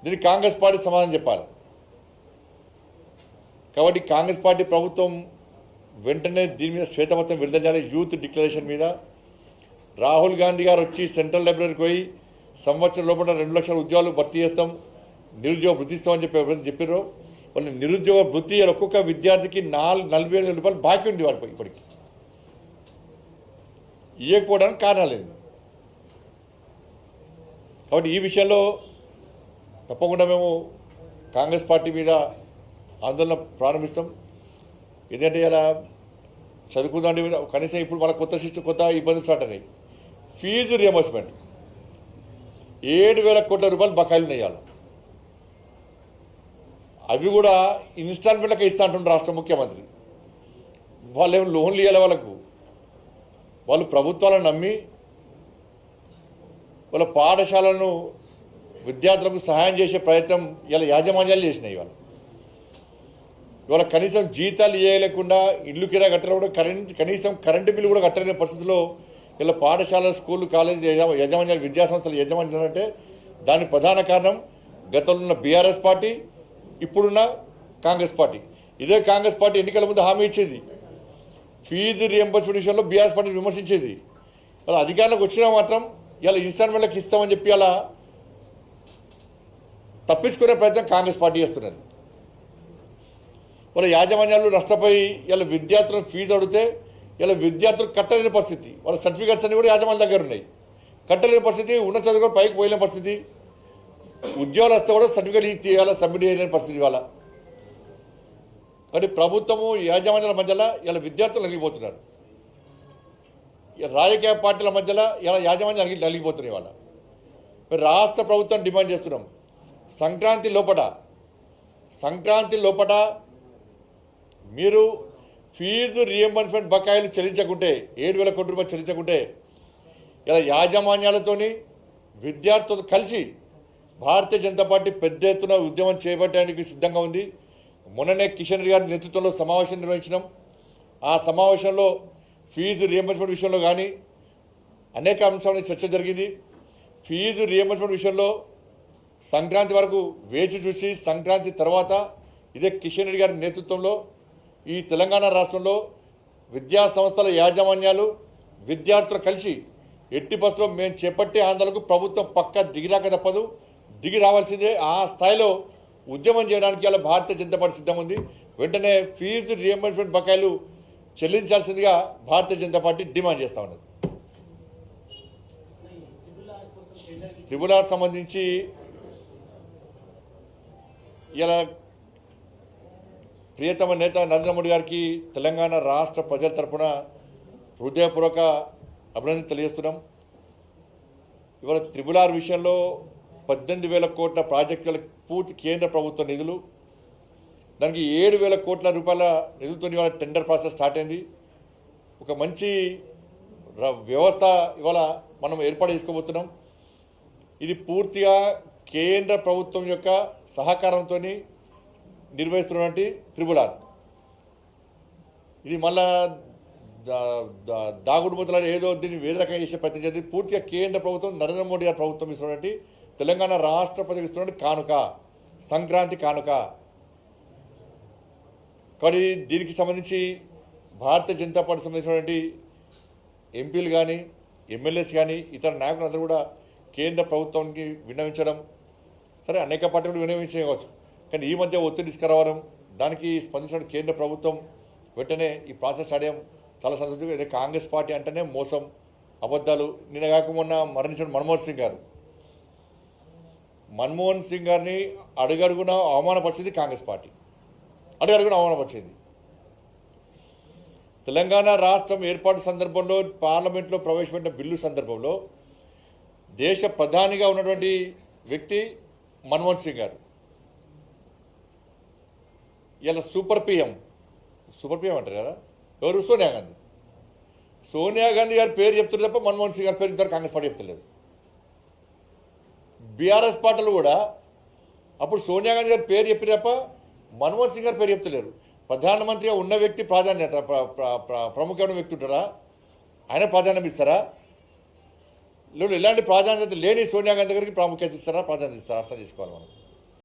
దీనికి కాంగ్రెస్ పార్టీ సమాధానం చెప్పాలి. కాబట్టి కాంగ్రెస్ పార్టీ ప్రభుత్వం వెంటనే దీని మీద శ్వేతపత్రం విడుదల చేయాలి. యూత్ డిక్లరేషన్ మీద రాహుల్ గాంధీ గారు వచ్చి సెంట్రల్ లైబ్రరీకి పోయి సంవత్సరం లోపల 2 లక్షల ఉద్యోగాలు భర్తీ చేస్తాం, నిరుద్యోగ భృతి ఇస్తామని చెప్పి ఎవరైతే చెప్పారో వాళ్ళు నిరుద్యోగ భృతి ఒక్కొక్క విద్యార్థికి 47,000 రూపాయలు బాకీ ఉంది వాడికి ఇప్పటికి. ఇవ్వకపోవడానికి కారణాలు లేదు. కాబట్టి ఈ విషయంలో తప్పకుండా మేము కాంగ్రెస్ పార్టీ మీద ఆందోళన ప్రారంభిస్తాం. ఎందుకంటే ఇలా చదువుకుందాండి కనీసం ఇప్పుడు వాళ్ళ కొత్త ఇబ్బందులు స్టార్ట్ అయినాయి. ఫీజు రియంబర్స్మెంట్ 7,000 కోట్ల రూపాయలు బకాయిలు నెయ్యాలి. అవి కూడా ఇన్స్టాల్మెంట్లకే ఇస్తా అంటున్నారు రాష్ట్ర ముఖ్యమంత్రి. వాళ్ళు ఏమో లోన్లు ఇవ్వాలి వాళ్ళకు. వాళ్ళు ప్రభుత్వాలను నమ్మి వాళ్ళ పాఠశాలను విద్యార్థులకు సహాయం చేసే ప్రయత్నం ఇలా యాజమాన్యాలు చేసినాయి. ఇవాళ కనీసం జీతాలు ఇవ్వలేకుండా ఇల్లు కిరా కట్టడం కూడా కనీసం కరెంటు బిల్లు కూడా కట్టలేని పరిస్థితిలో ఇలా పాఠశాల స్కూళ్ళు కాలేజీ యజమాన్యాలు విద్యాసంస్థల యజమాన్యాలు అంటే దానికి ప్రధాన కారణం గతంలో ఉన్న బీఆర్ఎస్ పార్టీ, ఇప్పుడున్న కాంగ్రెస్ పార్టీ. ఇదే కాంగ్రెస్ పార్టీ ఎన్నికల ముందు హామీ ఇచ్చేది, ఫీజు రియంబర్స్మెంట్ విషయంలో బీఆర్ఎస్ పార్టీ విమర్శించేది. అలా అధికారంలోకి వచ్చినా మాత్రం ఇలా ఇన్స్టాల్మెంట్లకు ఇస్తామని చెప్పి అలా తప్పించుకునే ప్రయత్నం కాంగ్రెస్ పార్టీ చేస్తున్నది. వాళ్ళ యాజమాన్యాలు నష్టపోయి ఇలా విద్యార్థులకు ఫీజు అడిగితే ఇలా విద్యార్థులు కట్టలేని పరిస్థితి. వాళ్ళ సర్టిఫికేట్స్ అన్ని కూడా యాజమాన్యాల దగ్గర ఉన్నాయి, కట్టలేని పరిస్థితి. ఉన్న చదువు కూడా పైకి పోయలేని పరిస్థితి. ఉద్యోగాలు వస్తే కూడా సర్టిఫికేట్ తీయాలా సబ్మిట్ చేయలేని పరిస్థితి వాళ్ళ. కాబట్టి ప్రభుత్వము యాజమాన్యాల మధ్యలో ఇలా విద్యార్థులు నలిగిపోతున్నారు. రాజకీయ పార్టీల మధ్యలో ఇలా యాజమాన్యాలు నలిగిపోతున్నాయి వాళ్ళ. మరి రాష్ట్ర ప్రభుత్వం డిమాండ్ చేస్తున్నాం, సంక్రాంతి లోపట మీరు ఫీజు రియంబర్స్మెంట్ బకాయిలు చెల్లించకుంటే 7,000 కోట్ల రూపాయలు చెల్లించకుంటే ఇలా యాజమాన్యాలతోని విద్యార్థులతో కలిసి భారతీయ జనతా పార్టీ పెద్ద ఎత్తున ఉద్యమం చేపట్టడానికి సిద్ధంగా ఉంది. మొన్ననే కిషన్ రెడ్డి గారి నేతృత్వంలో సమావేశం నిర్వహించినాం. ఆ సమావేశంలో ఫీజు రియంబర్స్మెంట్ విషయంలో కానీ అనేక అంశాల చర్చ జరిగింది. ఫీజు రియంబర్స్మెంట్ విషయంలో సంక్రాంతి వరకు వేచి చూసి సంక్రాంతి తర్వాత ఇదే కిషన్ రెడ్డి గారి నేతృత్వంలో ఈ తెలంగాణ రాష్ట్రంలో విద్యా సంస్థల యాజమాన్యాలు విద్యార్థులు కలిసి ఎట్టి బస్సులో మేము చేపట్టే ఆందోళనకు ప్రభుత్వం పక్క దిగిరాక తప్పదు, దిగి రావాల్సిందే. ఆ స్థాయిలో ఉద్యమం చేయడానికి అలా భారతీయ జనతా పార్టీ సిద్ధంగా ఉంది. వెంటనే ఫీజు రియంబర్స్మెంట్ బకాయిలు చెల్లించాల్సిందిగా భారతీయ జనతా పార్టీ డిమాండ్ చేస్తూ ఉన్నది. ట్రిబుల్ ఆర్ సంబంధించి ఇలా ప్రియతమ నేత నరేంద్ర మోడీ గారికి తెలంగాణ రాష్ట్ర ప్రజల తరఫున హృదయపూర్వక అభినందన తెలియజేస్తున్నాం. ఇవాళ ట్రిబుల్ ఆర్ విషయంలో 18,000 కోట్ల ప్రాజెక్టులకు పూర్తి కేంద్ర ప్రభుత్వ నిధులు, దానికి 7,000 కోట్ల రూపాయల నిధులతో ఇవాళ టెండర్ ప్రాసెస్ స్టార్ట్ అయింది. ఒక మంచి వ్యవస్థ ఇవాళ మనం ఏర్పాటు చేసుకోబోతున్నాం. ఇది పూర్తిగా కేంద్ర ప్రభుత్వం యొక్క సహకారంతో నిర్వహిస్తున్నటువంటి ట్రిబుల్ ఆర్. ఇది మళ్ళా దాగుడు ముద్దలని ఏదో దీన్ని వేరే రకంగా చేసే ప్రయత్నం చేసి పూర్తిగా కేంద్ర ప్రభుత్వం నరేంద్ర మోడీ గారి ప్రభుత్వం ఇస్తున్నటువంటి తెలంగాణ రాష్ట్ర ప్రజలకు ఇస్తున్నటువంటి కానుక, సంక్రాంతి కానుక. కానీ దీనికి సంబంధించి భారతీయ జనతా పార్టీ సంబంధించినటువంటి ఎంపీలు కానీ ఎమ్మెల్యేస్ కానీ ఇతర నాయకులందరూ కూడా కేంద్ర ప్రభుత్వానికి విన్నవించడం, సరే అనేక పార్టీలు విన్నవించవచ్చు, కానీ ఈ మధ్య ఒత్తిడి తీసుకురావడం, దానికి స్పందించిన కేంద్ర ప్రభుత్వం వెంటనే ఈ ప్రాసెస్ ఆడడం చాలా సంతోషంగా. ఇదే కాంగ్రెస్ పార్టీ అంటేనే మోసం, అబద్ధాలు. నిన్న కాక మొన్న మరణించిన మన్మోహన్ సింగ్ గారిని అడుగడుగున అవమానపరిచింది కాంగ్రెస్ పార్టీ, అడుగడుగున అవమానపరిచింది. తెలంగాణ రాష్ట్రం ఏర్పాటు సందర్భంలో పార్లమెంట్లో ప్రవేశపెట్టిన బిల్లు సందర్భంలో దేశ ప్రధానిగా ఉన్నటువంటి వ్యక్తి మన్మోహన్ సింగ్ గారు. ఇలా సూపర్ పిఎం అంటారు కదా, ఎవరు? సోనియా గాంధీ గారి పేరు చెప్తున్నారు తప్ప మన్మోహన్ సింగ్ గారి పేరు ఇంతవరకు కాంగ్రెస్ పార్టీ చెప్తలేదు. బీఆర్ఎస్ పార్టీలు కూడా అప్పుడు సోనియా గాంధీ గారి పేరు చెప్పి తప్ప మన్మోహన్ సింగ్ గారి పేరు చెప్తలేరు. ప్రధానమంత్రిగా ఉన్న వ్యక్తి ప్రాధాన్యత ప్రముఖమైన వ్యక్తి ఉంటారా, ఆయన ప్రాధాన్యం ఇస్తారా? లేదు, ఎలాంటి ప్రాధాన్యత లేని సోనియా గాంధీ గారికి ప్రాముఖ్యత ఇస్తారా, ప్రాధాన్యత ఇస్తారా? అర్థం చేసుకోవాలి మనం.